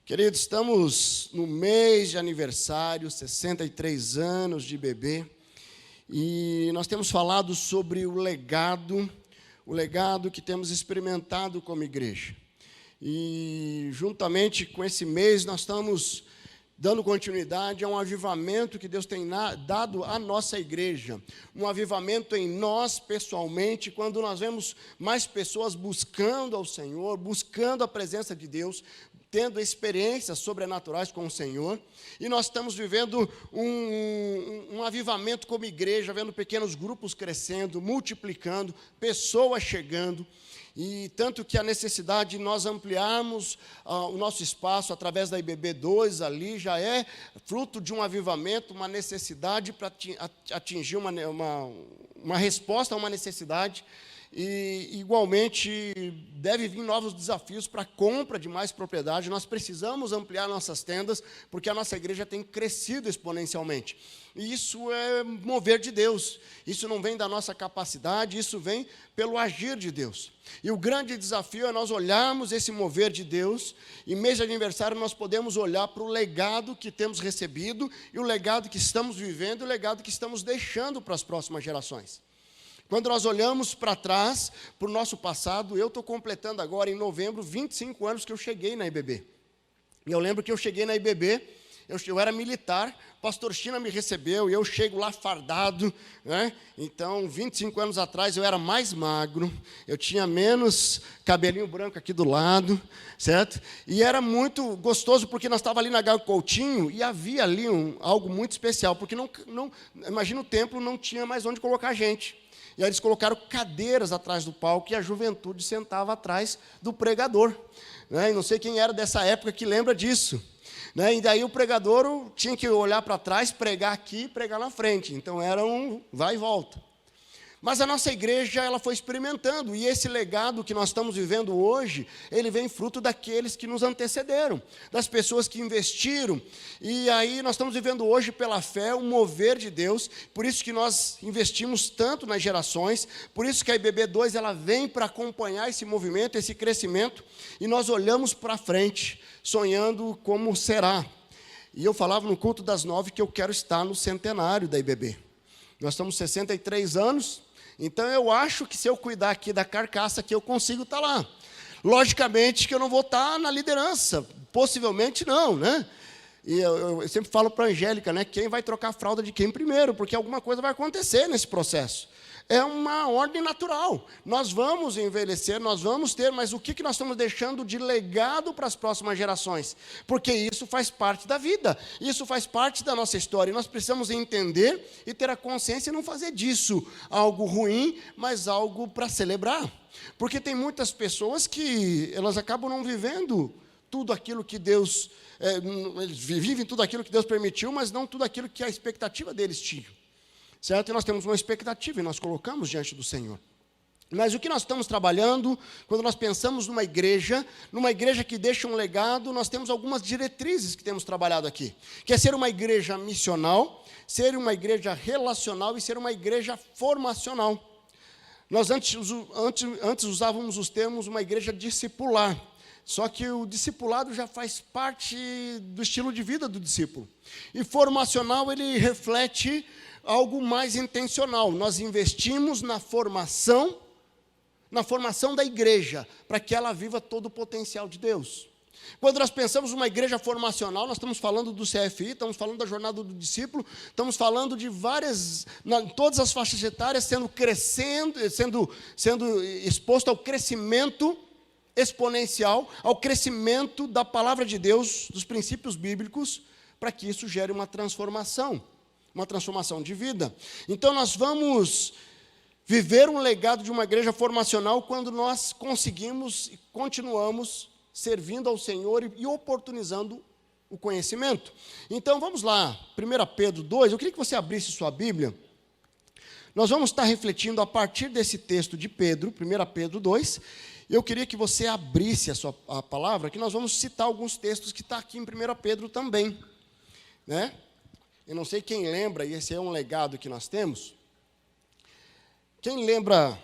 Queridos, estamos no mês de aniversário, 63 anos de IBB, e nós temos falado sobre o legado que temos experimentado como igreja. E, juntamente com esse mês, nós estamos dando continuidade a um avivamento que Deus tem dado à nossa igreja. Um avivamento em nós, pessoalmente, quando nós vemos mais pessoas buscando ao Senhor, buscando a presença de Deus, tendo experiências sobrenaturais com o Senhor, e nós estamos vivendo um avivamento como igreja, vendo pequenos grupos crescendo, multiplicando, pessoas chegando, e tanto que a necessidade de nós ampliarmos o nosso espaço através da IBB2 ali, já é fruto de um avivamento, uma necessidade para atingir uma resposta a uma necessidade. E, igualmente, deve vir novos desafios para a compra de mais propriedade. Nós precisamos ampliar nossas tendas, porque a nossa igreja tem crescido exponencialmente. E isso é mover de Deus. Isso não vem da nossa capacidade, isso vem pelo agir de Deus. E o grande desafio é nós olharmos esse mover de Deus, e mês de aniversário nós podemos olhar para o legado que temos recebido, e o legado que estamos vivendo, e o legado que estamos deixando para as próximas gerações. Quando nós olhamos para trás, para o nosso passado, eu estou completando agora, em novembro, 25 anos que eu cheguei na IBB. E eu lembro que eu cheguei na IBB, eu era militar, pastor China me recebeu, e eu chego lá fardado, né? Então, 25 anos atrás, eu era mais magro, eu tinha menos cabelinho branco aqui do lado, certo? E era muito gostoso, porque nós estávamos ali na Gago Coutinho, e havia ali algo muito especial, porque imagina o templo, não tinha mais onde colocar gente. E aí eles colocaram cadeiras atrás do palco e a juventude sentava atrás do pregador. Né? E não sei quem era dessa época que lembra disso. Né? E daí o pregador tinha que olhar para trás, pregar aqui e pregar na frente. Então era um vai e volta. Mas a nossa igreja, ela foi experimentando, e esse legado que nós estamos vivendo hoje, ele vem fruto daqueles que nos antecederam, das pessoas que investiram, e aí nós estamos vivendo hoje pela fé, um mover de Deus, por isso que nós investimos tanto nas gerações, por isso que a IBB2, ela vem para acompanhar esse movimento, esse crescimento, e nós olhamos para frente, sonhando como será. E eu falava no culto das 9 que eu quero estar no centenário da IBB. Nós estamos 63 anos, então eu acho que se eu cuidar aqui da carcaça, que eu consigo estar lá. Logicamente que eu não vou estar na liderança, possivelmente não, né? E eu sempre falo para a Angélica, né, quem vai trocar a fralda de quem primeiro, porque alguma coisa vai acontecer nesse processo. É uma ordem natural. Nós vamos envelhecer, nós vamos ter, mas o que nós estamos deixando de legado para as próximas gerações? Porque isso faz parte da vida, isso faz parte da nossa história, e nós precisamos entender e ter a consciência e não fazer disso algo ruim, mas algo para celebrar. Porque tem muitas pessoas que elas acabam não vivendo tudo aquilo que Deus, eles vivem tudo aquilo que Deus permitiu, mas não tudo aquilo que a expectativa deles tinha. Certo? E nós temos uma expectativa e nós colocamos diante do Senhor. Mas o que nós estamos trabalhando, quando nós pensamos numa igreja que deixa um legado, nós temos algumas diretrizes que temos trabalhado aqui. Que é ser uma igreja missional, ser uma igreja relacional e ser uma igreja formacional. Nós antes usávamos os termos uma igreja discipular. Só que o discipulado já faz parte do estilo de vida do discípulo. E formacional, ele reflete algo mais intencional. Nós investimos na formação da igreja, para que ela viva todo o potencial de Deus. Quando nós pensamos numa igreja formacional, nós estamos falando do CFI, estamos falando da jornada do discípulo, estamos falando de todas as faixas etárias sendo exposto ao crescimento exponencial, ao crescimento da palavra de Deus, dos princípios bíblicos, para que isso gere uma transformação de vida. Então, nós vamos viver um legado de uma igreja formacional quando nós conseguimos e continuamos servindo ao Senhor e oportunizando o conhecimento. Então, vamos lá, 1 Pedro 2, eu queria que você abrisse sua Bíblia. Nós vamos estar refletindo a partir desse texto de Pedro, 1 Pedro 2, eu queria que você abrisse a palavra, que nós vamos citar alguns textos que estão aqui em 1 Pedro também, né? Eu não sei quem lembra, e esse é um legado que nós temos. Quem lembra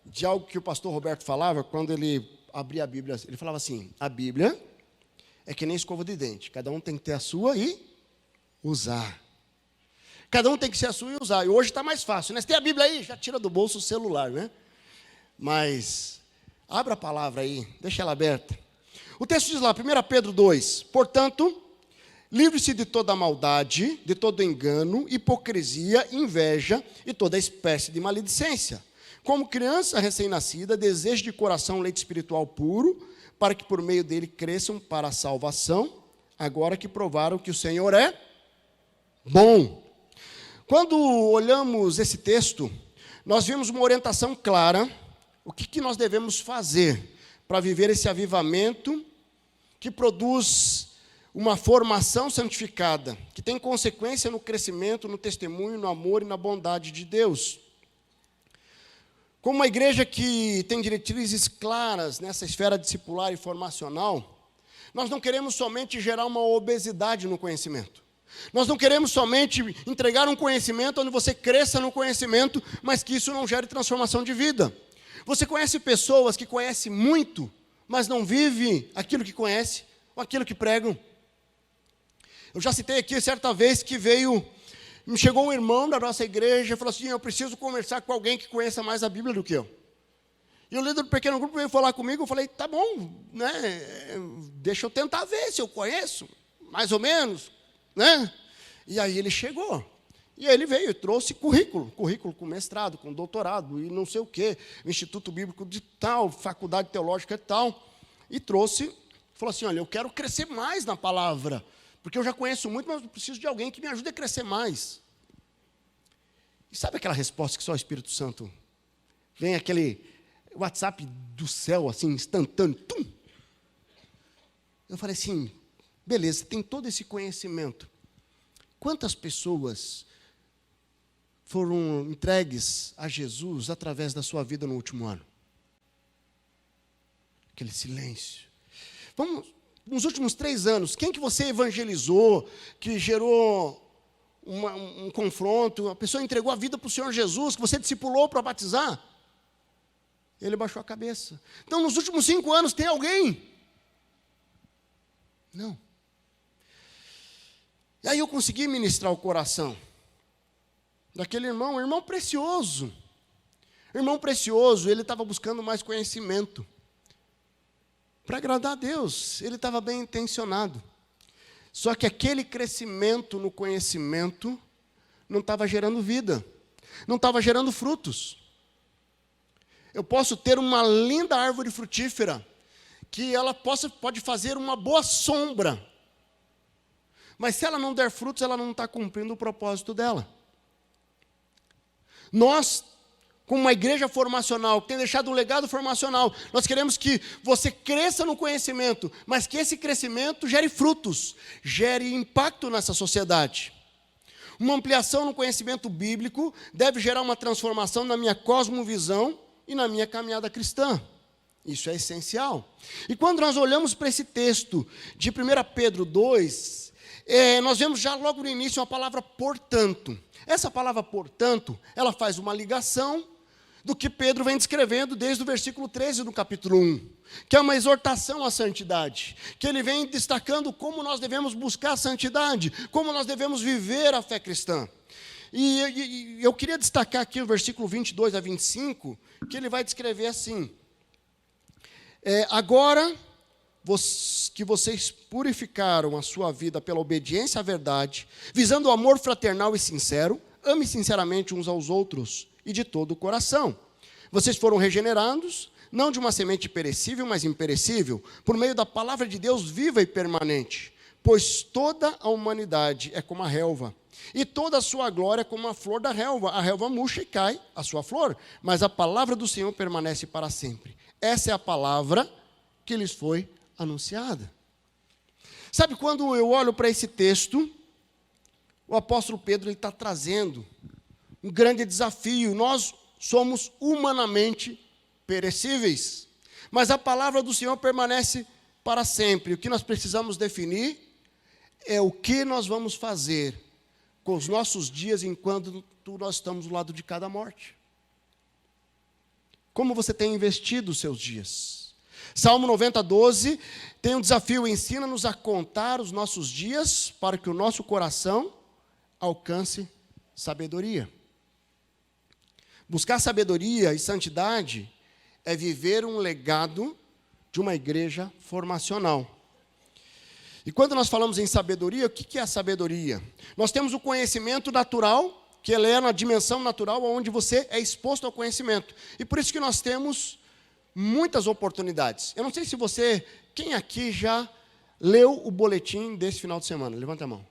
de algo que o pastor Roberto falava quando ele abria a Bíblia? Ele falava assim: a Bíblia é que nem escova de dente. Cada um tem que ter a sua e usar. Cada um tem que ser a sua e usar. E hoje está mais fácil, né? Você tem a Bíblia aí? Já tira do bolso o celular, né? Mas, abra a palavra aí, deixa ela aberta. O texto diz lá, 1 Pedro 2, portanto, livre-se de toda maldade, de todo engano, hipocrisia, inveja e toda espécie de maledicência. Como criança recém-nascida, deseje de coração leite espiritual puro, para que por meio dele cresçam para a salvação, agora que provaram que o Senhor é bom. Quando olhamos esse texto, nós vimos uma orientação clara, o que nós devemos fazer para viver esse avivamento que produz uma formação santificada, que tem consequência no crescimento, no testemunho, no amor e na bondade de Deus. Como uma igreja que tem diretrizes claras nessa esfera discipular e formacional, nós não queremos somente gerar uma obesidade no conhecimento. Nós não queremos somente entregar um conhecimento onde você cresça no conhecimento, mas que isso não gere transformação de vida. Você conhece pessoas que conhecem muito, mas não vivem aquilo que conhece, ou aquilo que pregam. Eu já citei aqui certa vez que me chegou um irmão da nossa igreja e falou assim, eu preciso conversar com alguém que conheça mais a Bíblia do que eu. E o líder do pequeno grupo veio falar comigo, eu falei, tá bom, né? Deixa eu tentar ver se eu conheço, mais ou menos, né? E aí ele chegou. E aí ele veio e trouxe currículo com mestrado, com doutorado, e não sei o quê, Instituto Bíblico de tal, Faculdade Teológica de tal, e trouxe, falou assim, olha, eu quero crescer mais na palavra, porque eu já conheço muito, mas eu preciso de alguém que me ajude a crescer mais. E sabe aquela resposta que só o Espírito Santo? Vem aquele WhatsApp do céu, assim, instantâneo, tum! Eu falei assim, beleza, tem todo esse conhecimento. Quantas pessoas foram entregues a Jesus através da sua vida no último ano? Aquele silêncio. Vamos, nos últimos 3 anos, quem que você evangelizou, que gerou um confronto, a pessoa entregou a vida para o Senhor Jesus, que você discipulou para batizar? Ele baixou a cabeça. Então, nos últimos 5 anos, tem alguém? Não. E aí eu consegui ministrar o coração daquele irmão, irmão precioso. Irmão precioso, ele estava buscando mais conhecimento. Para agradar a Deus, ele estava bem intencionado. Só que aquele crescimento no conhecimento não estava gerando vida, não estava gerando frutos. Eu posso ter uma linda árvore frutífera, que ela pode fazer uma boa sombra, mas se ela não der frutos, ela não está cumprindo o propósito dela. Nós, como uma igreja formacional, que tem deixado um legado formacional, nós queremos que você cresça no conhecimento, mas que esse crescimento gere frutos, gere impacto nessa sociedade. Uma ampliação no conhecimento bíblico deve gerar uma transformação na minha cosmovisão e na minha caminhada cristã. Isso é essencial. E quando nós olhamos para esse texto de 1 Pedro 2, nós vemos já logo no início uma palavra portanto. Essa palavra portanto, ela faz uma ligação do que Pedro vem descrevendo desde o versículo 13 do capítulo 1, que é uma exortação à santidade, que ele vem destacando como nós devemos buscar a santidade, como nós devemos viver a fé cristã. E eu queria destacar aqui o versículo 22 a 25, que ele vai descrever assim: agora que vocês purificaram a sua vida pela obediência à verdade, visando o amor fraternal e sincero, ame sinceramente uns aos outros e de todo o coração. Vocês foram regenerados, não de uma semente perecível, mas imperecível, por meio da palavra de Deus viva e permanente, pois toda a humanidade é como a relva, e toda a sua glória é como a flor da relva. A relva murcha e cai a sua flor, mas a palavra do Senhor permanece para sempre. Essa é a palavra que lhes foi anunciada. Sabe, quando eu olho para esse texto, o apóstolo Pedro está trazendo um grande desafio. Nós somos humanamente perecíveis, mas a palavra do Senhor permanece para sempre. O que nós precisamos definir é o que nós vamos fazer com os nossos dias enquanto nós estamos do lado de cada morte. Como você tem investido os seus dias? Salmo 90, 12, tem um desafio: ensina-nos a contar os nossos dias para que o nosso coração alcance sabedoria. Buscar sabedoria e santidade é viver um legado de uma igreja formacional. E quando nós falamos em sabedoria, o que é a sabedoria? Nós temos o conhecimento natural, que ele é na dimensão natural, onde você é exposto ao conhecimento. E por isso que nós temos muitas oportunidades. Eu não sei se você, quem aqui já leu o boletim desse final de semana? Levanta a mão.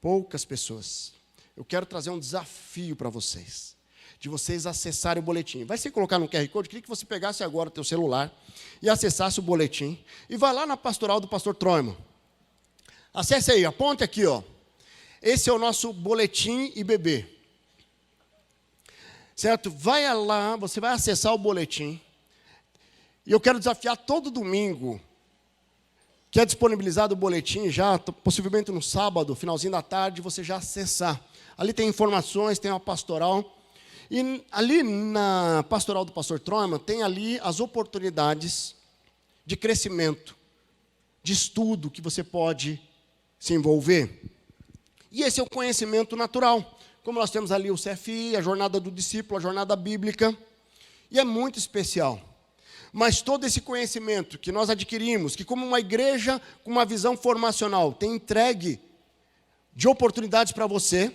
Poucas pessoas. Eu quero trazer um desafio para vocês, de vocês acessarem o boletim. Vai se colocar no QR Code, queria que você pegasse agora o teu celular e acessasse o boletim. E vai lá na pastoral do pastor Troima. Acesse aí, aponte aqui, ó. Esse é o nosso boletim IBB. Certo? Vai lá, você vai acessar o boletim. E eu quero desafiar todo domingo, que é disponibilizado o boletim já, possivelmente no sábado, finalzinho da tarde, você já acessar. Ali tem informações, tem uma pastoral. E ali na pastoral do pastor Troima, tem ali as oportunidades de crescimento, de estudo que você pode se envolver. E esse é o conhecimento natural. Como nós temos ali o CFI, a jornada do discípulo, a jornada bíblica. E é muito especial. Mas todo esse conhecimento que nós adquirimos, que como uma igreja com uma visão formacional tem entregue de oportunidades para você,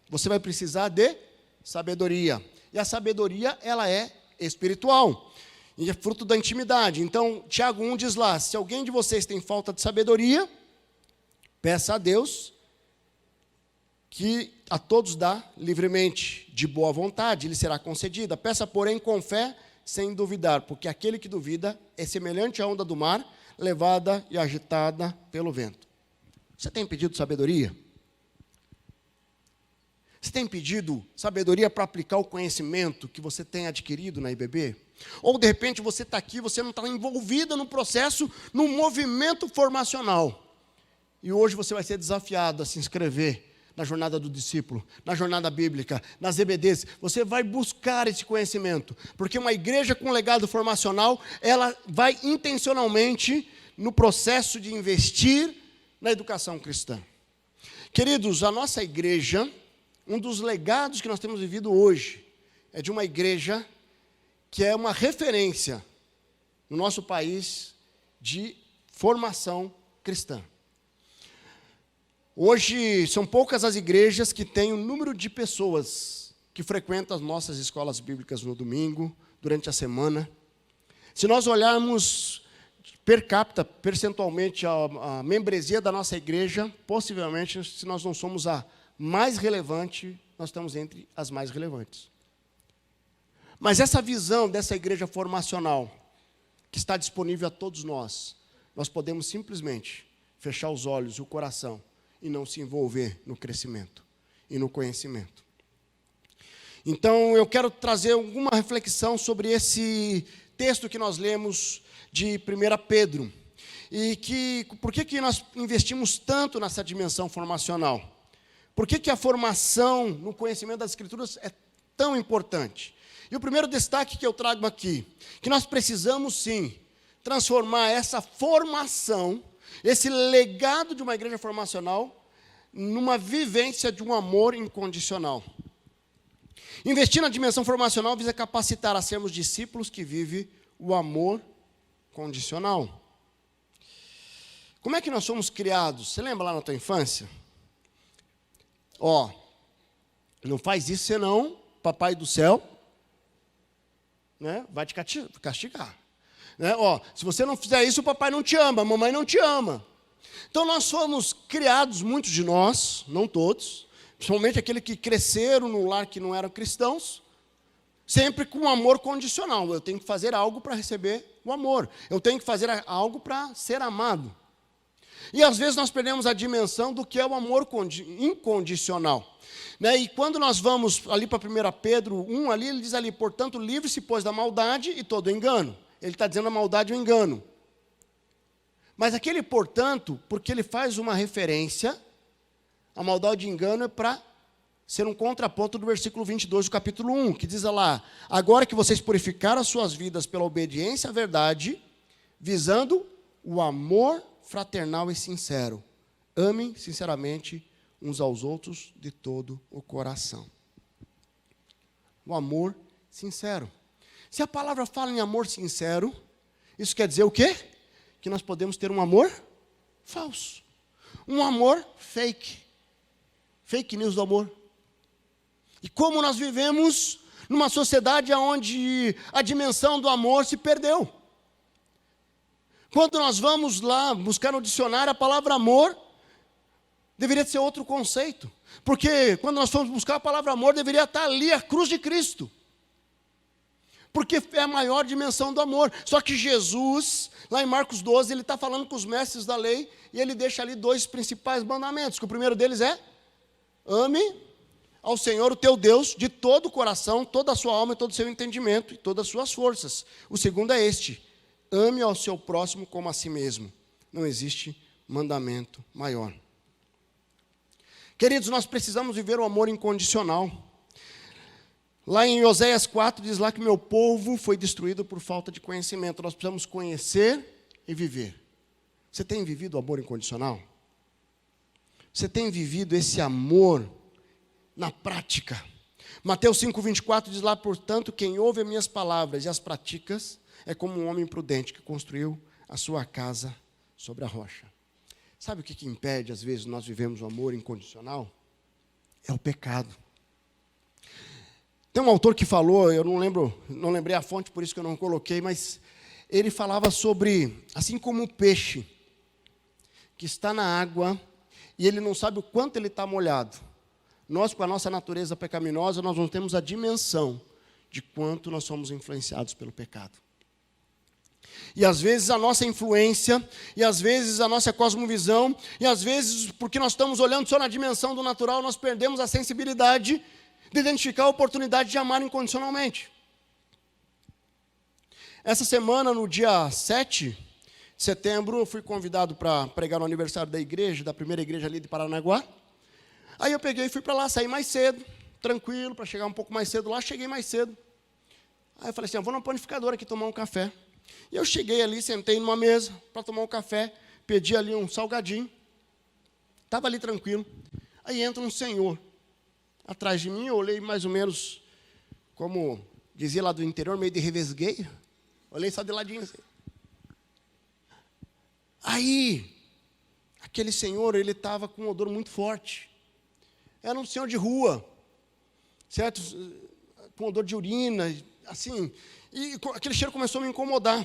você vai precisar de sabedoria. E a sabedoria, ela é espiritual. E é fruto da intimidade. Então, Tiago 1 diz lá: se alguém de vocês tem falta de sabedoria, peça a Deus, que a todos dá livremente, de boa vontade, lhe será concedida. Peça, porém, com fé, sem duvidar, porque aquele que duvida é semelhante à onda do mar, levada e agitada pelo vento. Você tem pedido sabedoria? Você tem pedido sabedoria para aplicar o conhecimento que você tem adquirido na IBB? Ou, de repente, você está aqui, você não está envolvida no processo, no movimento formacional. E hoje você vai ser desafiado a se inscrever na jornada do discípulo, na jornada bíblica, nas EBDs. Você vai buscar esse conhecimento, porque uma igreja com legado formacional, ela vai intencionalmente no processo de investir na educação cristã. Queridos, a nossa igreja, um dos legados que nós temos vivido hoje, é de uma igreja que é uma referência no nosso país de formação cristã. Hoje, são poucas as igrejas que têm o número de pessoas que frequentam as nossas escolas bíblicas no domingo, durante a semana. Se nós olharmos per capita, percentualmente, a membresia da nossa igreja, possivelmente, se nós não somos a mais relevante, nós estamos entre as mais relevantes. Mas essa visão dessa igreja formacional, que está disponível a todos nós podemos simplesmente fechar os olhos e o coração e não se envolver no crescimento e no conhecimento. Então, eu quero trazer alguma reflexão sobre esse texto que nós lemos de 1 Pedro. E por que nós investimos tanto nessa dimensão formacional? Por que a formação no conhecimento das Escrituras é tão importante? E o primeiro destaque que eu trago aqui, que nós precisamos sim transformar essa formação, esse legado de uma igreja formacional, numa vivência de um amor incondicional. Investir na dimensão formacional visa capacitar a sermos discípulos que vivem o amor condicional. Como é que nós somos criados? Você lembra lá na tua infância? Não faz isso, senão papai do céu, né, vai te castigar. Né? Se você não fizer isso, o papai não te ama, a mamãe não te ama. Então, nós somos criados, muitos de nós, não todos, principalmente aqueles que cresceram num lar que não eram cristãos, sempre com amor condicional. Eu tenho que fazer algo para receber o amor. Eu tenho que fazer algo para ser amado. E, às vezes, nós perdemos a dimensão do que é o amor incondicional. Né? E quando nós vamos ali para 1 Pedro 1, ali, ele diz ali: portanto, livre-se, pois, da maldade e todo engano. Ele está dizendo a maldade e o engano. Mas aquele, portanto, porque ele faz uma referência, a maldade e o engano é para ser um contraponto do versículo 22 do capítulo 1, que diz lá: agora que vocês purificaram as suas vidas pela obediência à verdade, visando o amor fraternal e sincero, amem sinceramente uns aos outros de todo o coração. O amor sincero. Se a palavra fala em amor sincero, isso quer dizer o quê? Que nós podemos ter um amor falso. Um amor fake. Fake news do amor. E como nós vivemos numa sociedade onde a dimensão do amor se perdeu. Quando nós vamos lá buscar no dicionário, a palavra amor deveria ser outro conceito. Porque quando nós formos buscar a palavra amor, deveria estar ali a cruz de Cristo. Porque é a maior dimensão do amor. Só que Jesus, lá em Marcos 12, ele está falando com os mestres da lei, e ele deixa ali 2 principais mandamentos, que o primeiro deles é: ame ao Senhor o teu Deus de todo o coração, toda a sua alma, todo o seu entendimento e todas as suas forças. O segundo é este: ame ao seu próximo como a si mesmo. Não existe mandamento maior. Queridos, nós precisamos viver o amor incondicional. Lá em Oséias 4 diz lá que meu povo foi destruído por falta de conhecimento. Nós precisamos conhecer e viver. Você tem vivido o amor incondicional? Você tem vivido esse amor na prática? Mateus 5,24 diz lá: portanto, quem ouve as minhas palavras e as pratica é como um homem prudente que construiu a sua casa sobre a rocha. Sabe o que impede, às vezes, nós vivemos o amor incondicional? É o pecado. Tem um autor que falou, eu não lembrei a fonte, por isso que eu não coloquei, mas ele falava sobre, assim como o peixe que está na água e ele não sabe o quanto ele está molhado. Nós, com a nossa natureza pecaminosa, nós não temos a dimensão de quanto nós somos influenciados pelo pecado. E às vezes a nossa influência, e às vezes a nossa cosmovisão, e às vezes porque nós estamos olhando só na dimensão do natural, nós perdemos a sensibilidade de identificar a oportunidade de amar incondicionalmente. Essa semana, no dia 7 de setembro, eu fui convidado para pregar no aniversário da igreja, da primeira igreja ali de Paranaguá. Aí eu peguei e fui para lá, saí mais cedo, tranquilo, para chegar um pouco mais cedo lá, cheguei mais cedo. Aí eu falei assim: eu vou na panificadora aqui tomar um café. E eu cheguei ali, sentei numa mesa para tomar um café, pedi ali um salgadinho, estava ali tranquilo. Aí entra um senhor atrás de mim, eu olhei mais ou menos, como dizia lá do interior, meio de revesgueio, olhei só de ladinho assim. Aí, aquele senhor, ele estava com um odor muito forte. Era um senhor de rua, certo? Com odor de urina, assim. E aquele cheiro começou a me incomodar.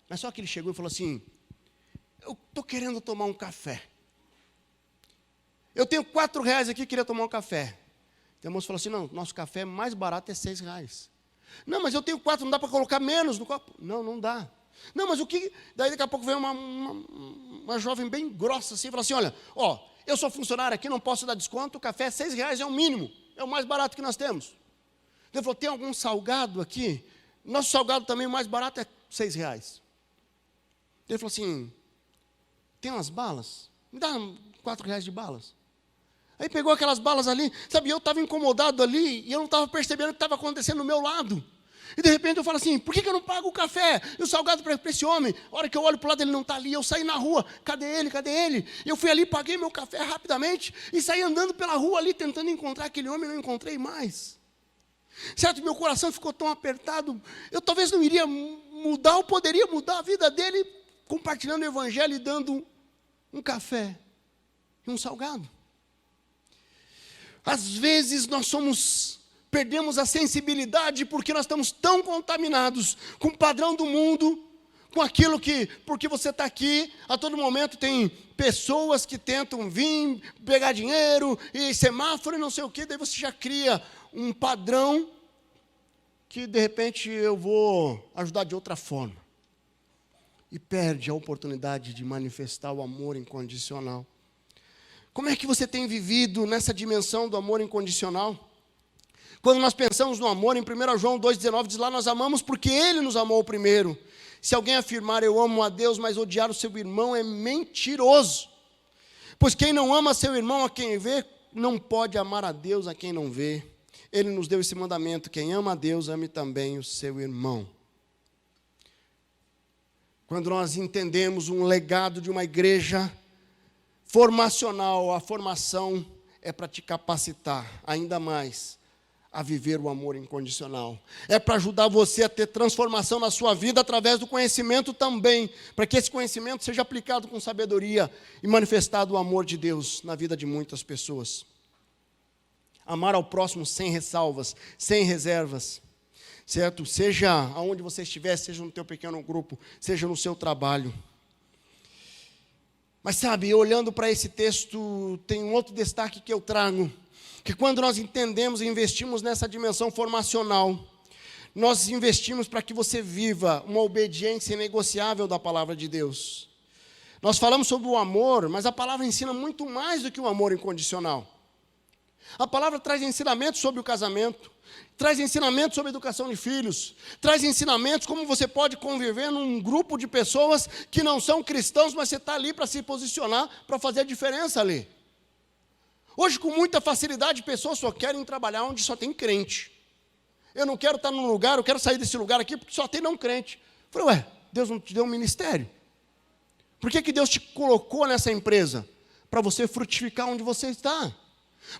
Mas só que ele chegou e falou assim: eu estou querendo tomar um café. Eu tenho R$4 aqui, queria tomar um café. Então a moça falou assim: não, nosso café mais barato é R$6. Não, mas eu tenho 4, não dá para colocar menos no copo? Não, não dá. Não, mas o que... Daí daqui a pouco veio uma jovem bem grossa assim, e falou assim: olha, eu sou funcionário aqui, não posso dar desconto, o café é R$6, é o mínimo, é o mais barato que nós temos. Ele falou: tem algum salgado aqui? Nosso salgado também, o mais barato é R$6. Ele falou assim: tem umas balas? Me dá R$4 de balas. Aí pegou aquelas balas ali, sabe, eu estava incomodado ali, e eu não estava percebendo o que estava acontecendo do meu lado. E de repente eu falo assim: por que eu não pago o café e o salgado para esse homem? A hora que eu olho para o lado, ele não está ali. Eu saí na rua: cadê ele, cadê ele? E eu fui ali, paguei meu café rapidamente, e saí andando pela rua ali, tentando encontrar aquele homem, não encontrei mais. Certo, meu coração ficou tão apertado, eu talvez não iria mudar, ou poderia mudar a vida dele, compartilhando o evangelho e dando um café e um salgado. Às vezes nós perdemos a sensibilidade porque nós estamos tão contaminados com o padrão do mundo, com aquilo que, porque você está aqui, a todo momento tem pessoas que tentam vir, pegar dinheiro, e semáforo e não sei o quê, daí você já cria um padrão que de repente eu vou ajudar de outra forma. E perde a oportunidade de manifestar o amor incondicional. Como é que você tem vivido nessa dimensão do amor incondicional? Quando nós pensamos no amor, em 1 João 2,19 diz lá: nós amamos porque Ele nos amou primeiro. Se alguém afirmar eu amo a Deus, mas odiar o seu irmão, é mentiroso. Pois quem não ama seu irmão a quem vê, não pode amar a Deus a quem não vê. Ele nos deu esse mandamento: quem ama a Deus, ame também o seu irmão. Quando nós entendemos um legado de uma igreja formacional, a formação é para te capacitar ainda mais a viver o amor incondicional. É para ajudar você a ter transformação na sua vida através do conhecimento também, para que esse conhecimento seja aplicado com sabedoria e manifestado o amor de Deus na vida de muitas pessoas. Amar ao próximo sem ressalvas, sem reservas, certo? Seja aonde você estiver, seja no teu pequeno grupo, seja no seu trabalho. Mas sabe, olhando para esse texto, tem um outro destaque que eu trago, que quando nós entendemos e investimos nessa dimensão formacional, nós investimos para que você viva uma obediência inegociável da palavra de Deus. Nós falamos sobre o amor, mas a palavra ensina muito mais do que o amor incondicional. A palavra traz ensinamentos sobre o casamento, traz ensinamentos sobre a educação de filhos, traz ensinamentos como você pode conviver num grupo de pessoas que não são cristãos, mas você está ali para se posicionar, para fazer a diferença ali. Hoje, com muita facilidade, pessoas só querem trabalhar onde só tem crente. Eu não quero estar num lugar, eu quero sair desse lugar aqui porque só tem não crente. Eu falei, Deus não te deu um ministério? Por que Deus te colocou nessa empresa? Para você frutificar onde você está.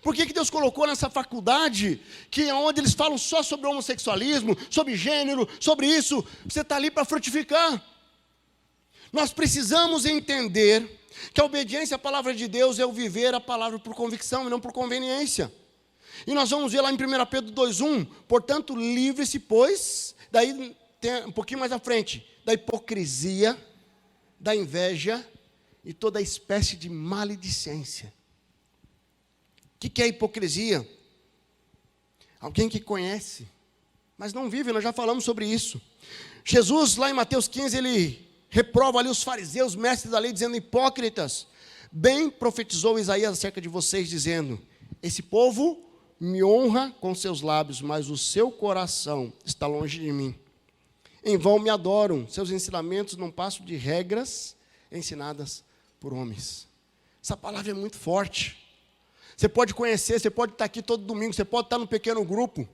Por que Deus colocou nessa faculdade, que é onde eles falam só sobre homossexualismo, sobre gênero, sobre isso? Você está ali para frutificar. Nós precisamos entender que a obediência à palavra de Deus é o viver a palavra por convicção e não por conveniência. E nós vamos ver lá em 1 Pedro 2,1, portanto, livre-se, pois, daí tem um pouquinho mais à frente, da hipocrisia, da inveja e toda espécie de maledicência. O que é hipocrisia? Alguém que conhece, mas não vive, nós já falamos sobre isso. Jesus, lá em Mateus 15, ele reprova ali os fariseus, mestres da lei, dizendo, hipócritas, bem profetizou Isaías acerca de vocês, dizendo, esse povo me honra com seus lábios, mas o seu coração está longe de mim. Em vão me adoram, seus ensinamentos não passam de regras ensinadas por homens. Essa palavra é muito forte. Você pode conhecer, você pode estar aqui todo domingo, você pode estar num pequeno grupo,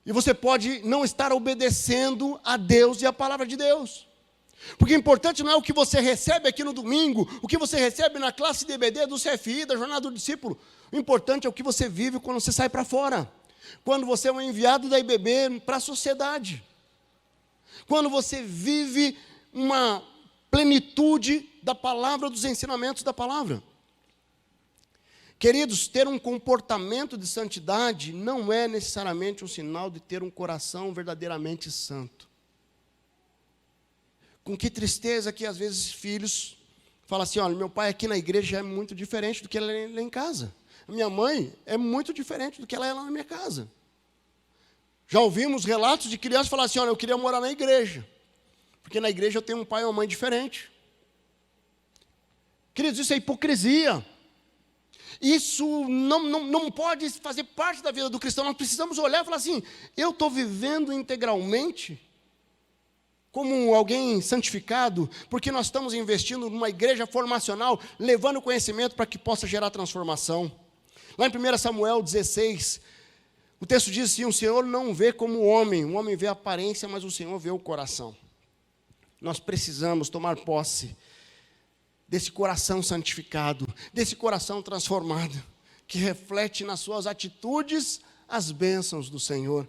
e você pode não estar obedecendo a Deus e a palavra de Deus. Porque o importante não é o que você recebe aqui no domingo, o que você recebe na classe de EBD, do CFI, da Jornada do Discípulo. O importante é o que você vive quando você sai para fora. Quando você é um enviado da IBB para a sociedade. Quando você vive uma plenitude da palavra, dos ensinamentos da palavra. Queridos, ter um comportamento de santidade não é necessariamente um sinal de ter um coração verdadeiramente santo. Com que tristeza que às vezes filhos falam assim, olha, meu pai aqui na igreja é muito diferente do que ele é lá em casa. A minha mãe é muito diferente do que ela é lá na minha casa. Já ouvimos relatos de crianças falar assim, olha, eu queria morar na igreja, porque na igreja eu tenho um pai e uma mãe diferente. Queridos, isso é hipocrisia. Isso não pode fazer parte da vida do cristão. Nós precisamos olhar e falar assim, eu estou vivendo integralmente como alguém santificado, porque nós estamos investindo numa igreja formacional, levando conhecimento para que possa gerar transformação. Lá em 1 Samuel 16, o texto diz assim, o Senhor não vê como o homem vê a aparência, mas o Senhor vê o coração. Nós precisamos tomar posse desse coração santificado, desse coração transformado, que reflete nas suas atitudes as bênçãos do Senhor.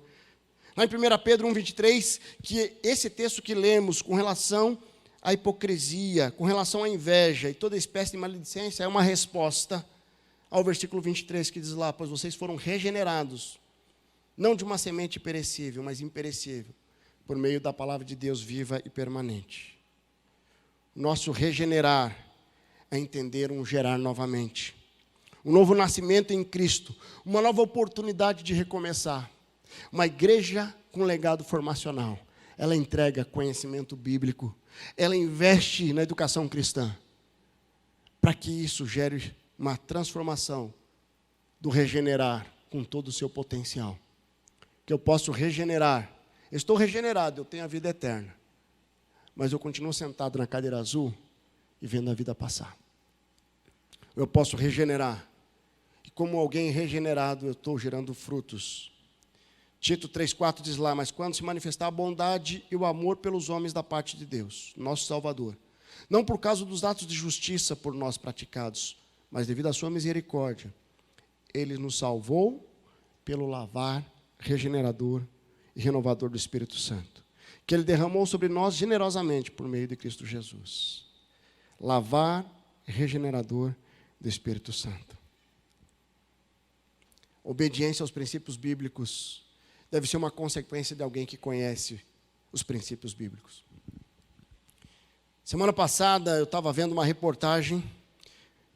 Lá em 1 Pedro 1,23, que esse texto que lemos com relação à hipocrisia, com relação à inveja e toda espécie de maledicência, é uma resposta ao versículo 23, que diz lá, pois vocês foram regenerados, não de uma semente perecível, mas imperecível, por meio da palavra de Deus viva e permanente. Nosso regenerar é entender um gerar novamente. Um novo nascimento em Cristo, uma nova oportunidade de recomeçar. Uma igreja com legado formacional. Ela entrega conhecimento bíblico. Ela investe na educação cristã. Para que isso gere uma transformação do regenerar com todo o seu potencial. Que eu posso regenerar. Eu estou regenerado, eu tenho a vida eterna. Mas eu continuo sentado na cadeira azul e vendo a vida passar. Eu posso regenerar. E que como alguém regenerado eu estou gerando frutos. Tito 3,4 diz lá, mas quando se manifestar a bondade e o amor pelos homens da parte de Deus, nosso Salvador, não por causa dos atos de justiça por nós praticados, mas devido à sua misericórdia, Ele nos salvou pelo lavar regenerador e renovador do Espírito Santo, que Ele derramou sobre nós generosamente por meio de Cristo Jesus. Lavar regenerador do Espírito Santo. Obediência aos princípios bíblicos deve ser uma consequência de alguém que conhece os princípios bíblicos. Semana passada eu estava vendo uma reportagem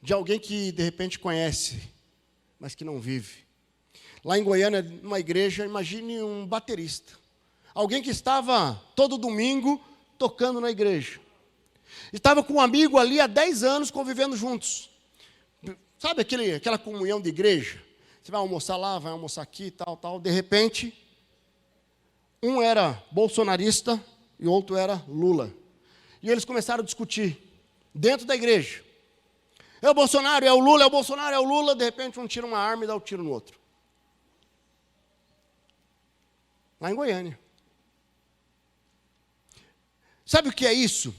de alguém que de repente conhece, mas que não vive. Lá em Goiânia, numa igreja, imagine um baterista. Alguém que estava todo domingo tocando na igreja. Estava com um amigo ali há 10 anos convivendo juntos. Sabe aquela comunhão de igreja? Você vai almoçar lá, vai almoçar aqui, tal. De repente, um era bolsonarista e o outro era Lula. E eles começaram a discutir dentro da igreja. É o Bolsonaro, é o Lula, é o Bolsonaro, é o Lula. De repente, um tira uma arma e dá um tiro no outro. Lá em Goiânia. Sabe o que é isso?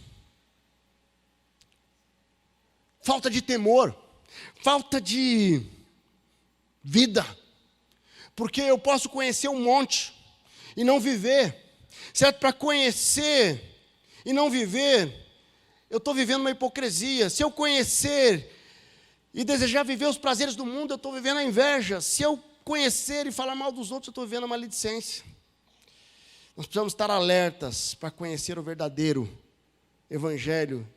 Falta de temor, falta de vida. Porque eu posso conhecer um monte e não viver. Certo? Para conhecer e não viver, eu estou vivendo uma hipocrisia. Se eu conhecer e desejar viver os prazeres do mundo, eu estou vivendo a inveja. Se eu conhecer e falar mal dos outros, eu estou vivendo a maledicência. Nós precisamos estar alertas para conhecer o verdadeiro evangelho.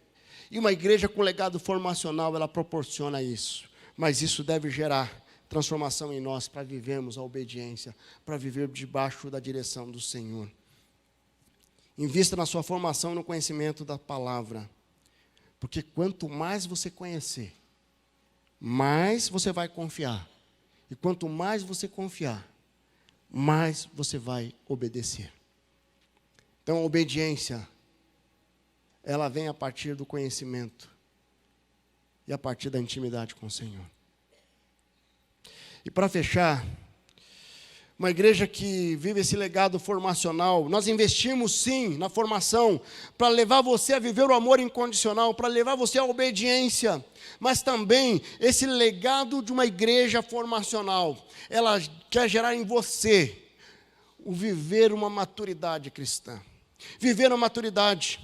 E uma igreja com legado formacional, ela proporciona isso. Mas isso deve gerar transformação em nós para vivermos a obediência, para viver debaixo da direção do Senhor. Invista na sua formação e no conhecimento da palavra. Porque quanto mais você conhecer, mais você vai confiar. E quanto mais você confiar, mais você vai obedecer. Então, a obediência, ela vem a partir do conhecimento e a partir da intimidade com o Senhor. E para fechar, uma igreja que vive esse legado formacional, nós investimos sim na formação para levar você a viver o amor incondicional, para levar você à obediência, mas também esse legado de uma igreja formacional, ela quer gerar em você o viver uma maturidade cristã. Viver uma maturidade.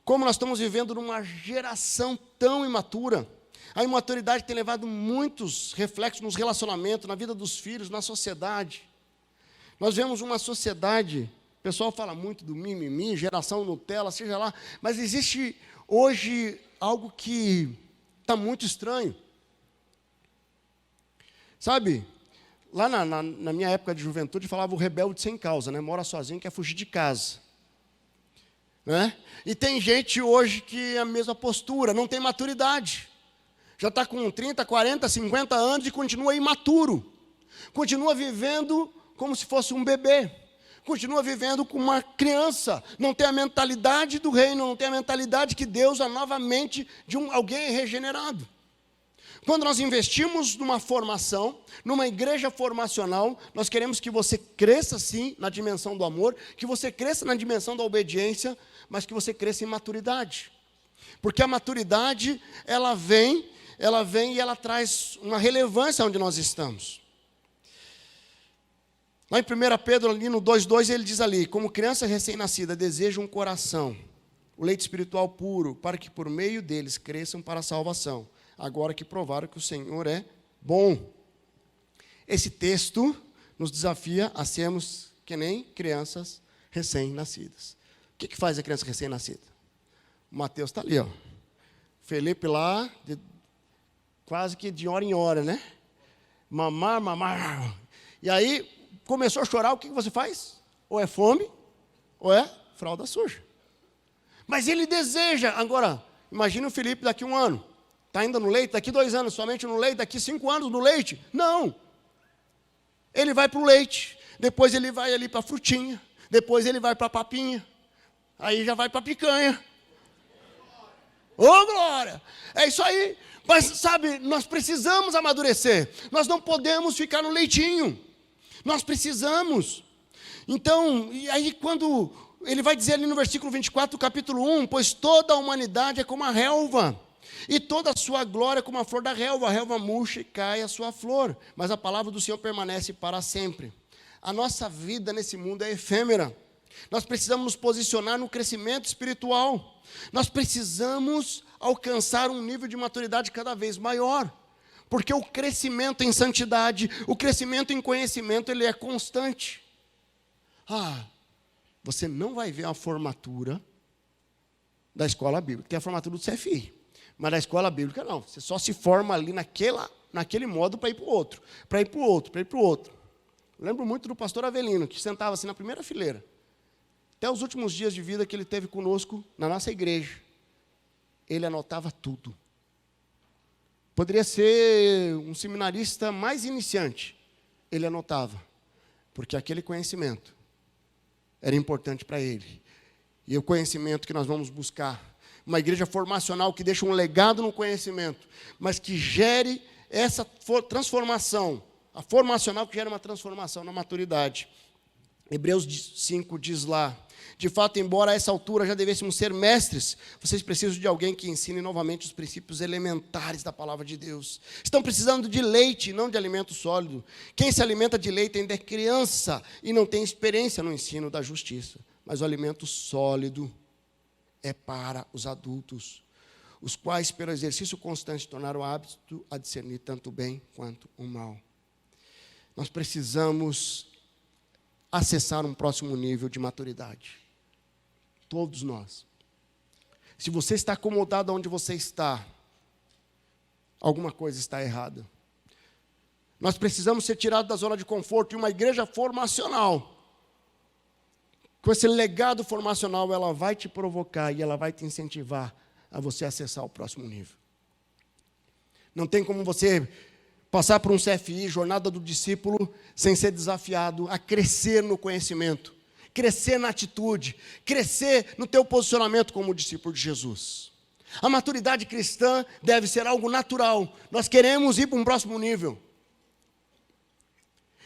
Como nós estamos vivendo numa geração tão imatura, a imaturidade tem levado muitos reflexos nos relacionamentos, na vida dos filhos, na sociedade. Nós vemos uma sociedade, o pessoal fala muito do mimimi, geração Nutella, seja lá, mas existe hoje algo que está muito estranho. Sabe, lá na minha época de juventude, falava o rebelde sem causa, né? Mora sozinho, quer fugir de casa. Né? E tem gente hoje que é a mesma postura, não tem maturidade. Já está com 30, 40, 50 anos e continua imaturo. Continua vivendo como se fosse um bebê. Continua vivendo como uma criança. Não tem a mentalidade do reino, não tem a mentalidade que Deus é novamente de alguém regenerado. Quando nós investimos numa formação, numa igreja formacional, nós queremos que você cresça sim na dimensão do amor, que você cresça na dimensão da obediência, mas que você cresça em maturidade. Porque a maturidade, ela vem e ela traz uma relevância onde nós estamos. Lá em 1 Pedro, ali no 2,2, ele diz ali, como criança recém-nascida, deseja um coração, o leite espiritual puro, para que por meio deles cresçam para a salvação, agora que provaram que o Senhor é bom. Esse texto nos desafia a sermos que nem crianças recém-nascidas. O que faz a criança recém-nascida? O Mateus está ali, ó. Felipe lá, quase que de hora em hora, né? Mamar. E aí, começou a chorar, o que você faz? Ou é fome, ou é fralda suja. Mas ele deseja. Agora, imagine o Felipe daqui a 1 ano. Está ainda no leite, daqui 2 anos somente no leite, daqui 5 anos no leite. Não. Ele vai para o leite, depois ele vai ali para a frutinha, depois ele vai para a papinha, aí já vai para a picanha. Ô, glória! É isso aí. Mas, sabe, nós precisamos amadurecer. Nós não podemos ficar no leitinho. Nós precisamos. Então, e aí quando ele vai dizer ali no versículo 24 do capítulo 1, pois toda a humanidade é como a relva, e toda a sua glória é como a flor da relva. A relva murcha e cai a sua flor, mas a palavra do Senhor permanece para sempre. A nossa vida nesse mundo é efêmera. Nós precisamos nos posicionar no crescimento espiritual. Nós precisamos alcançar um nível de maturidade cada vez maior. Porque o crescimento em santidade, o crescimento em conhecimento, ele é constante. Você não vai ver a formatura da escola bíblica. Tem a formatura do CFI, mas da escola bíblica não. Você só se forma ali naquele modo para ir para o outro, para ir para o outro, para ir para o outro. Lembro muito do pastor Avelino, que sentava assim na primeira fileira. Até os últimos dias de vida que ele teve conosco na nossa igreja. Ele anotava tudo. Poderia ser um seminarista mais iniciante. Ele anotava. Porque aquele conhecimento era importante para ele. E o conhecimento que nós vamos buscar. Uma igreja formacional que deixa um legado no conhecimento. Mas que gere essa transformação. A formacional que gera uma transformação na maturidade. Hebreus 5 diz lá, de fato, embora a essa altura já devêssemos ser mestres, vocês precisam de alguém que ensine novamente os princípios elementares da palavra de Deus. Estão precisando de leite, não de alimento sólido. Quem se alimenta de leite ainda é criança e não tem experiência no ensino da justiça. Mas o alimento sólido é para os adultos, os quais, pelo exercício constante, tornaram o hábito a discernir tanto o bem quanto o mal. Nós precisamos acessar um próximo nível de maturidade. Todos nós. Se você está acomodado onde você está, alguma coisa está errada. Nós precisamos ser tirados da zona de conforto. E uma igreja formacional, com esse legado formacional, ela vai te provocar e ela vai te incentivar a você acessar o próximo nível. Não tem como você passar por um CFI, jornada do discípulo, sem ser desafiado a crescer no conhecimento, crescer na atitude, crescer no teu posicionamento como discípulo de Jesus. A maturidade cristã deve ser algo natural. Nós queremos ir para um próximo nível.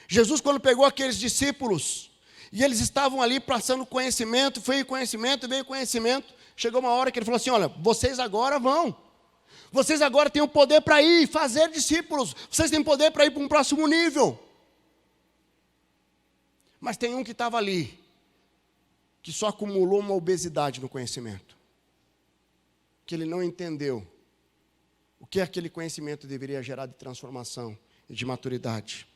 Jesus, quando pegou aqueles discípulos, e eles estavam ali passando conhecimento, veio conhecimento, chegou uma hora que ele falou assim, olha, vocês agora vão. Vocês agora têm o poder para ir fazer discípulos. Vocês têm poder para ir para um próximo nível. Mas tem um que estava ali, que só acumulou uma obesidade no conhecimento. Que ele não entendeu o que aquele conhecimento deveria gerar de transformação e de maturidade.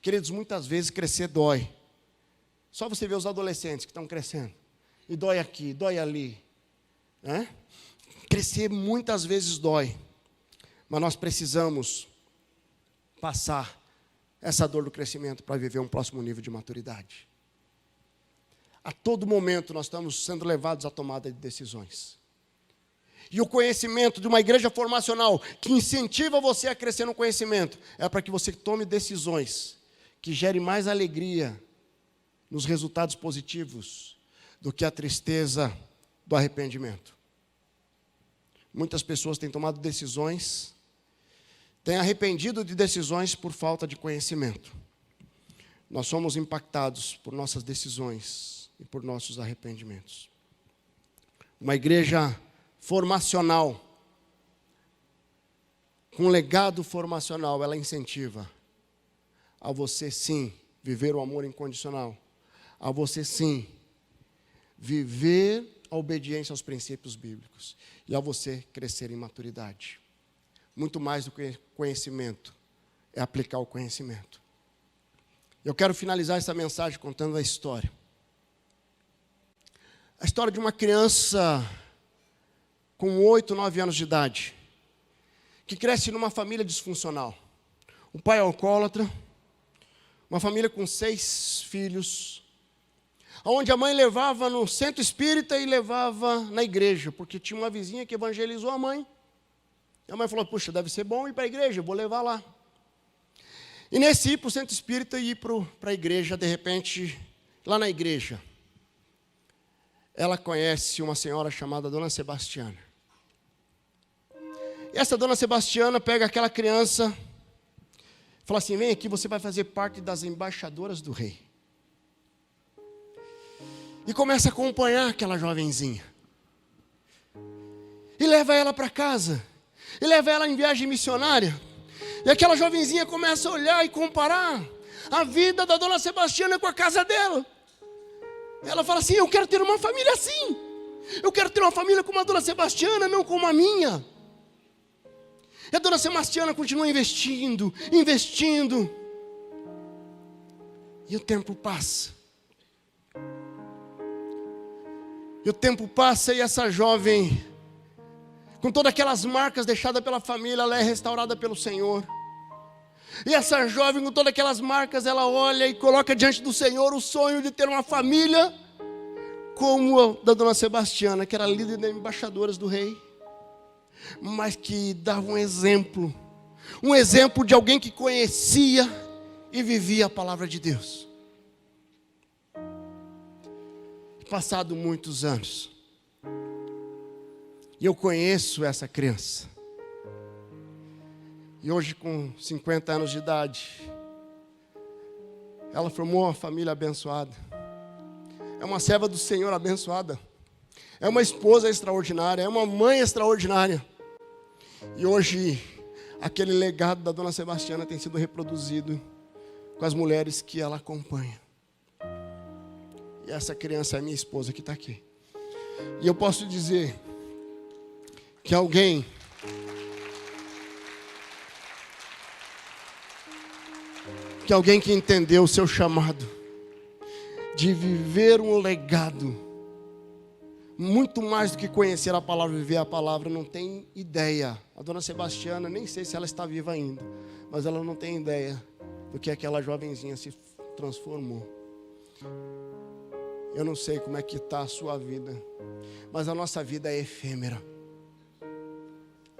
Queridos, muitas vezes crescer dói. Só você ver os adolescentes que estão crescendo. E dói aqui, dói ali. Crescer muitas vezes dói, mas nós precisamos passar essa dor do crescimento para viver um próximo nível de maturidade. A todo momento nós estamos sendo levados à tomada de decisões. E o conhecimento de uma igreja formacional que incentiva você a crescer no conhecimento é para que você tome decisões que gerem mais alegria nos resultados positivos do que a tristeza do arrependimento. Muitas pessoas têm tomado decisões, têm arrependido de decisões por falta de conhecimento. Nós somos impactados por nossas decisões e por nossos arrependimentos. Uma igreja formacional, com legado formacional, ela incentiva a você sim viver o amor incondicional, a você sim viver a obediência aos princípios bíblicos e a você crescer em maturidade. Muito mais do que conhecimento, é aplicar o conhecimento. Eu quero finalizar essa mensagem contando a história. A história de uma criança com 8, 9 anos de idade, que cresce numa família disfuncional. Um pai alcoólatra, uma família com 6 filhos, onde a mãe levava no centro espírita e levava na igreja, porque tinha uma vizinha que evangelizou a mãe. E a mãe falou, puxa, deve ser bom ir para a igreja, eu vou levar lá. E nesse ir para o centro espírita e ir para a igreja, de repente, lá na igreja, ela conhece uma senhora chamada Dona Sebastiana. E essa dona Sebastiana pega aquela criança, fala assim: vem aqui, você vai fazer parte das embaixadoras do rei. E começa a acompanhar aquela jovenzinha. E leva ela para casa. E leva ela em viagem missionária. E aquela jovenzinha começa a olhar e comparar a vida da dona Sebastiana com a casa dela. Ela fala assim: eu quero ter uma família assim. Eu quero ter uma família como a dona Sebastiana, não como a minha. E a dona Sebastiana continua investindo. E o tempo passa. E essa jovem, com todas aquelas marcas deixadas pela família, ela é restaurada pelo Senhor. E essa jovem, com todas aquelas marcas, ela olha e coloca diante do Senhor o sonho de ter uma família como a da dona Sebastiana, que era líder das embaixadoras do rei, mas que dava um exemplo de alguém que conhecia e vivia a palavra de Deus. Passado muitos anos, e eu conheço essa criança, e hoje com 50 anos de idade, ela formou uma família abençoada, é uma serva do Senhor abençoada, é uma esposa extraordinária, é uma mãe extraordinária, e hoje aquele legado da dona Sebastiana tem sido reproduzido com as mulheres que ela acompanha. E essa criança é minha esposa que está aqui. E eu posso dizer que alguém que entendeu o seu chamado de viver um legado, muito mais do que conhecer a palavra, viver a palavra, não tem ideia. A dona Sebastiana, nem sei se ela está viva ainda, mas ela não tem ideia do que aquela jovenzinha se transformou. Eu não sei como é que está a sua vida, mas a nossa vida é efêmera.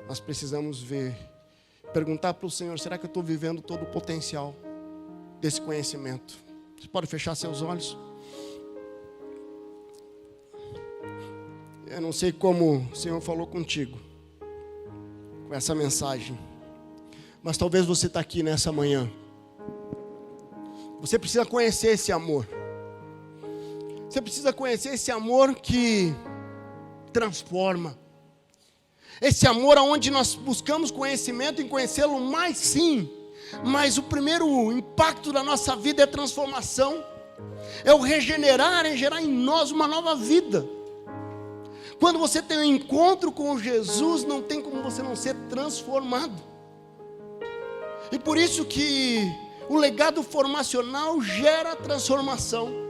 Nós precisamos perguntar para o Senhor: será que eu estou vivendo todo o potencial desse conhecimento? Você pode fechar seus olhos? Eu não sei como o Senhor falou contigo com essa mensagem, mas talvez você está aqui nessa manhã. Você precisa conhecer esse amor. Você precisa conhecer esse amor que transforma. Esse amor onde nós buscamos conhecimento em conhecê-lo mais, sim. Mas o primeiro impacto da nossa vida é transformação. É o regenerar, é gerar em nós uma nova vida. Quando você tem um encontro com Jesus, não tem como você não ser transformado. E por isso que o legado formacional gera transformação.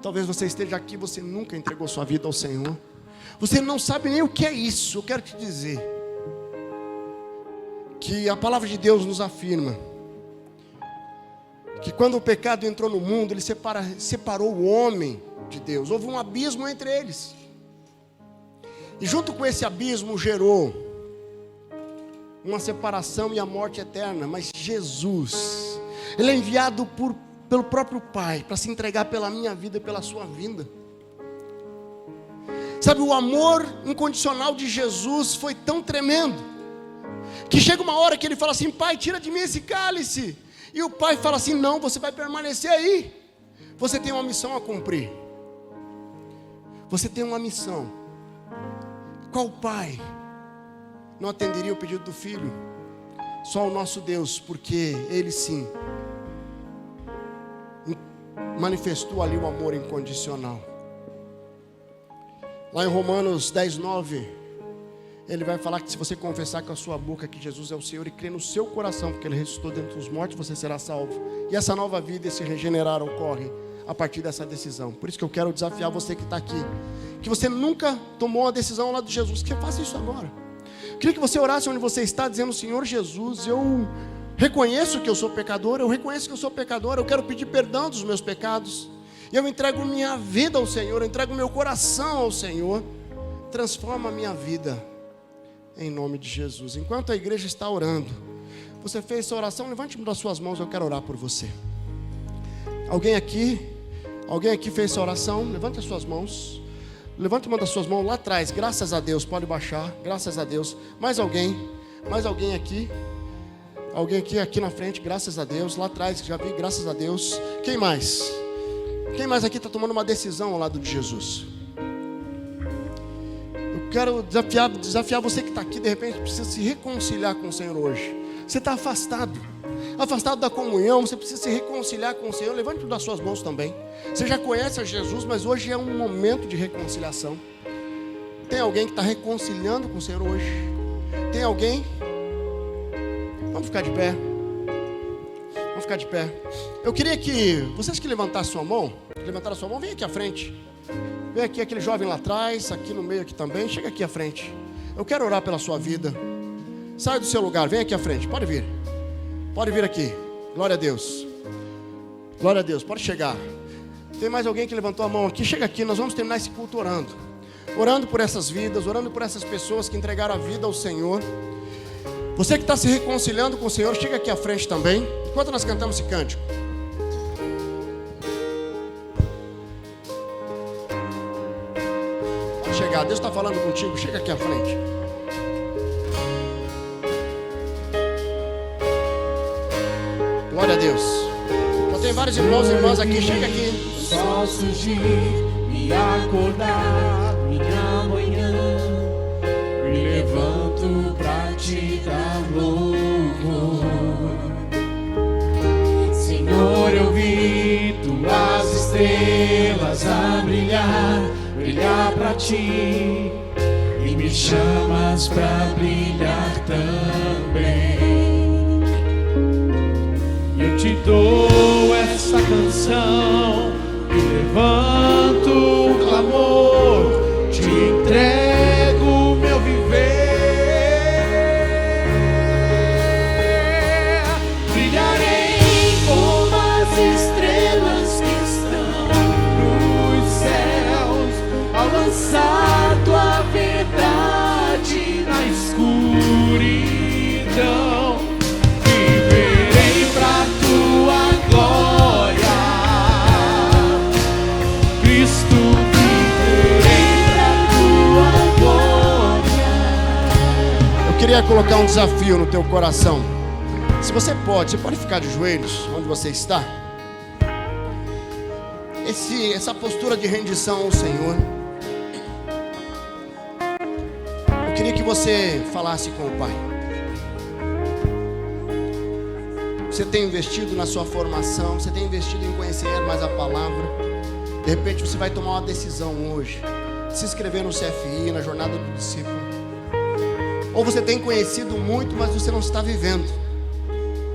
Talvez você esteja aqui, você nunca entregou sua vida ao Senhor. Você não sabe nem o que é isso. Eu quero te dizer que a palavra de Deus nos afirma que quando o pecado entrou no mundo, ele separou o homem de Deus. Houve um abismo entre eles. E junto com esse abismo gerou uma separação e a morte eterna. Mas Jesus, Ele é enviado pelo próprio Pai para se entregar pela minha vida e pela sua vida. Sabe, o amor incondicional de Jesus foi tão tremendo que chega uma hora que Ele fala assim: Pai, tira de mim esse cálice. E o Pai fala assim: não, você vai permanecer aí. Você tem uma missão a cumprir. Você tem uma missão. Qual pai não atenderia o pedido do filho? Só o nosso Deus, porque Ele sim manifestou ali o amor incondicional. Lá em Romanos 10:9, Ele vai falar que se você confessar com a sua boca que Jesus é o Senhor e crer no seu coração porque Ele ressuscitou dentre os mortos, você será salvo. E essa nova vida, esse regenerar ocorre a partir dessa decisão. Por isso que eu quero desafiar você que está aqui, que você nunca tomou uma decisão ao lado de Jesus, que faça isso agora. Eu queria que você orasse onde você está, dizendo: Senhor Jesus, eu reconheço que eu sou pecador, eu quero pedir perdão dos meus pecados, e eu entrego minha vida ao Senhor, eu entrego meu coração ao Senhor. Transforma a minha vida, em nome de Jesus. Enquanto a igreja está orando, você fez essa oração, levante uma das suas mãos, eu quero orar por você. Alguém aqui fez essa oração? Levante as suas mãos. Levante uma das suas mãos lá atrás. Graças a Deus. Pode baixar. Graças a Deus. Mais alguém? Mais alguém aqui? Alguém aqui na frente? Graças a Deus. Lá atrás, já vi. Graças a Deus. Quem mais? Quem mais aqui está tomando uma decisão ao lado de Jesus? Eu quero desafiar você que está aqui. De repente precisa se reconciliar com o Senhor hoje. Você está afastado da comunhão. Você precisa se reconciliar com o Senhor. Levante uma das suas mãos também. Você já conhece a Jesus, mas hoje é um momento de reconciliação. Tem alguém que está reconciliando com o Senhor hoje? Tem alguém? Vamos ficar de pé. Vamos ficar de pé. Eu queria que vocês que levantaram a sua mão, vem aqui à frente. Vem aqui aquele jovem lá atrás, aqui no meio aqui também. Chega aqui à frente. Eu quero orar pela sua vida. Sai do seu lugar, vem aqui à frente. Pode vir. Pode vir aqui. Glória a Deus. Glória a Deus. Pode chegar. Tem mais alguém que levantou a mão aqui? Chega aqui, nós vamos terminar esse culto orando. Orando por essas vidas, orando por essas pessoas que entregaram a vida ao Senhor. Você que está se reconciliando com o Senhor, chega aqui à frente também. Enquanto nós cantamos esse cântico. Pode chegar, Deus está falando contigo, chega aqui à frente. Glória a Deus. Já tem vários irmãos e irmãs aqui, chega aqui. Sol surgir, me acordar, minha manhã, me levanto pra te dar louvor. Senhor, eu vi tuas estrelas a brilhar pra ti, e me chamas pra brilhar também. Eu te dou essa canção, levanto um clamor, te entrego meu viver. Brilharei como as estrelas que estão nos céus, ao lançar tua verdade na escuridão. Viverei pra tua glória, Cristo, viverei pra tua glória. Eu queria colocar um desafio no teu coração. Se você pode ficar de joelhos onde você está. Essa postura de rendição ao Senhor. Eu queria que você falasse com o Pai. Você tem investido na sua formação, você tem investido em conhecer mais a palavra. De repente você vai tomar uma decisão hoje, se inscrever no CFI, na jornada do discípulo. Ou você tem conhecido muito, mas você não está vivendo.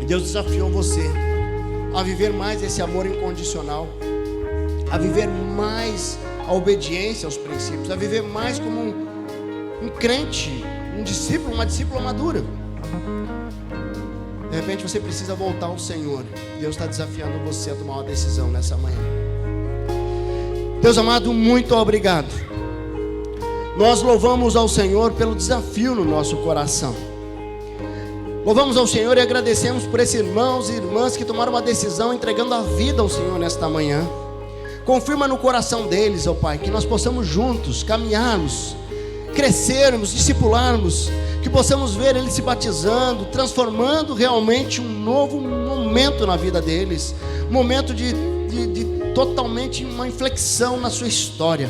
E Deus desafiou você a viver mais esse amor incondicional, a viver mais a obediência aos princípios, a viver mais como um crente, um discípulo, uma discípula madura. De repente você precisa voltar ao Senhor. Deus está desafiando você a tomar uma decisão nessa manhã. Deus amado, muito obrigado. Nós louvamos ao Senhor pelo desafio no nosso coração. Louvamos ao Senhor e agradecemos por esses irmãos e irmãs que tomaram uma decisão entregando a vida ao Senhor nesta manhã. Confirma no coração deles, ó Pai, que nós possamos juntos caminharmos, crescermos, discipularmos, que possamos ver eles se batizando, transformando realmente um novo momento na vida deles, um momento de totalmente uma inflexão na sua história.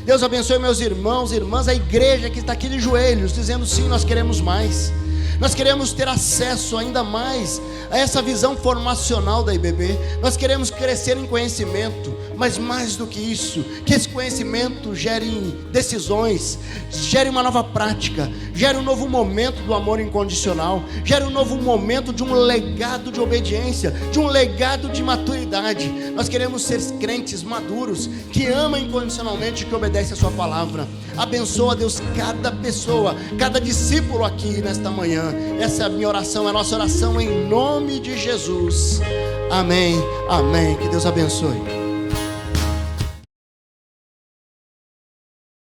Deus abençoe meus irmãos e irmãs, a igreja que está aqui de joelhos, dizendo sim, nós queremos mais. Nós queremos ter acesso ainda mais a essa visão formacional da IBB. Nós queremos crescer em conhecimento, mas mais do que isso, que esse conhecimento gere decisões, gere uma nova prática, gere um novo momento do amor incondicional, gere um novo momento de um legado de obediência, de um legado de maturidade. Nós queremos ser crentes maduros, que amam incondicionalmente e que obedecem a sua palavra. Abençoa, Deus, cada pessoa, cada discípulo aqui nesta manhã. Essa é a minha oração, é a nossa oração em nome de Jesus. Amém, amém. Que Deus abençoe.